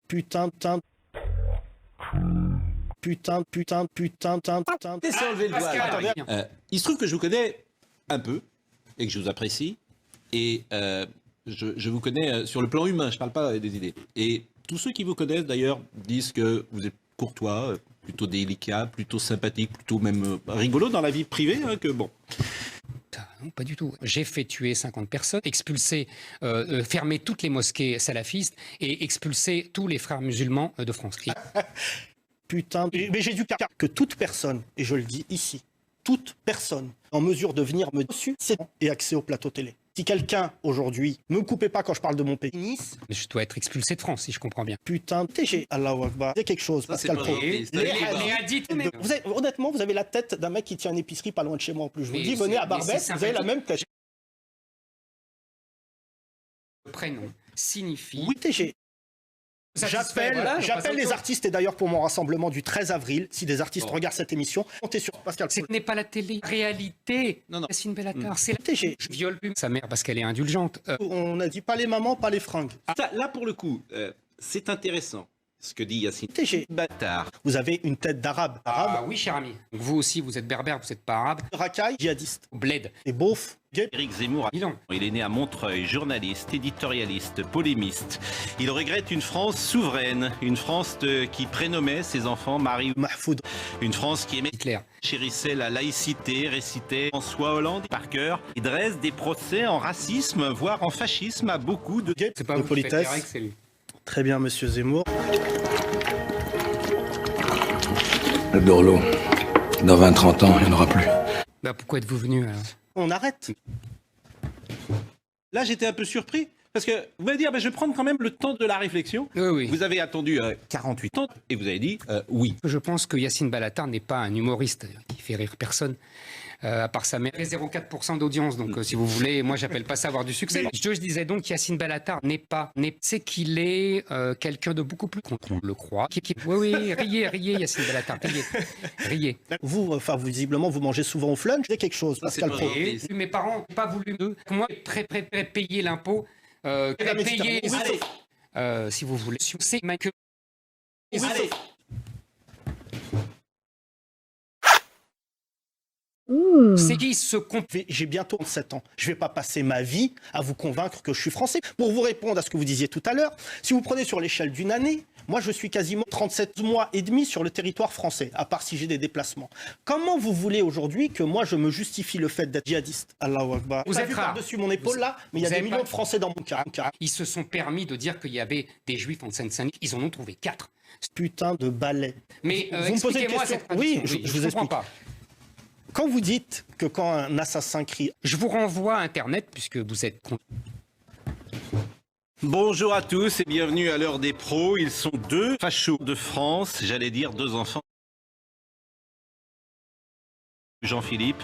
putain. Laissez enlever le voile. Attendez. Il se trouve que je vous connais un peu et que je vous apprécie. Et je vous connais sur le plan humain, je ne parle pas des idées. Et tous ceux qui vous connaissent d'ailleurs disent que vous êtes courtois, plutôt délicat, plutôt sympathique, plutôt même rigolo dans la vie privée, hein, que bon. Non, pas du tout. J'ai fait tuer 50 personnes, expulser, fermer toutes les mosquées salafistes et expulser tous les frères musulmans de France. Putain, mais j'ai dû que toute personne, et je le dis ici, toute personne en mesure de venir me dessus, c'est et accès au plateau télé. Si quelqu'un, aujourd'hui, ne me coupez pas quand je parle de mon pays, Nice, Je dois être expulsé de France, si je comprends bien. putain, TG, Allahu Akbar, c'est quelque chose, Pascal pas Pro. gentil, c'est Les hadiths, hadiths honnêtement, vous avez la tête d'un mec qui tient une épicerie pas loin de chez moi en plus. Je vous Mais dis, venez à c'est Barbès, vous avez la même tête. Le prénom signifie... Oui, TG. J'appelle les artistes, et d'ailleurs pour mon rassemblement du 13 avril, si des artistes regardent cette émission, comptez sur Pascal Ce Pro. n'est pas la télé. Réalité. Non. Yacine Bellatar, c'est la TG. Je viole plus sa mère parce qu'elle est indulgente. On a dit pas les mamans, pas les fringues. Ça, là, pour le coup, c'est intéressant ce que dit Yacine. TG. Bâtard. Vous avez une tête d'arabe. Ah oui, cher ami. Donc, vous aussi, vous êtes berbère, vous n'êtes pas arabe. Racaille, djihadiste. Bled. Et beauf, gay. Éric Zemmour, Milan. il est né à Montreuil, journaliste, éditorialiste, polémiste. Il regrette une France souveraine, une France qui prénommait ses enfants Marie, Mahfoud. une France qui aimait, Hitler. chérissait la laïcité, récitait François Hollande par cœur. Il dresse des procès en racisme, voire en fascisme à beaucoup de... Gay. C'est pas de vous qui faites politesse. Eric, c'est lui. Très bien, monsieur Zemmour. Le Dorlo, dans 20-30 ans, il n'y en aura plus. Bah, pourquoi êtes-vous venu alors? On arrête. Là, j'étais un peu surpris. Parce que vous m'avez dit, je vais prendre quand même le temps de la réflexion. Oui. Vous avez attendu 48 ans et vous avez dit oui. Je pense que Yacine Bellatar n'est pas un humoriste qui fait rire personne. À part sa mère, il fait 0,4% d'audience, donc si vous voulez, moi j'appelle pas ça avoir du succès. Je disais donc Yacine Bellatar c'est qu'il est quelqu'un de beaucoup plus qu'on le croit. Oui, riez Yacine Bellatar, riez. Vous, visiblement, vous mangez souvent au flunch. C'est quelque chose, Pascal pas Pro. vrai. Et mes parents n'ont pas voulu eux. Moi, très payer l'impôt, payer, si vous voulez. C'est que c'est qui se J'ai bientôt 7 ans. Je ne vais pas passer ma vie à vous convaincre que je suis français. Pour vous répondre à ce que vous disiez tout à l'heure, si vous prenez sur l'échelle d'une année, moi je suis quasiment 37 mois et demi sur le territoire français, à part si j'ai des déplacements. Comment vous voulez aujourd'hui que moi je me justifie le fait d'être djihadiste? Allahu Akbar. Vous êtes rare. Par-dessus mon épaule là, mais il y a vous des avez millions pas- de Français dans mon cas. Ils se sont permis de dire qu'il y avait des juifs en Seine-Saint-Denis. Ils en ont trouvé 4. Putain de balai. Mais Vous me posez une expliquez-moi question. cette tradition. Oui, je vous comprends explique. pas. Quand vous dites que quand un assassin crie Je vous renvoie à Internet puisque vous êtes... Bonjour à tous et bienvenue à l'heure des pros. Ils sont deux fachos de France, j'allais dire deux enfants. Jean-Philippe.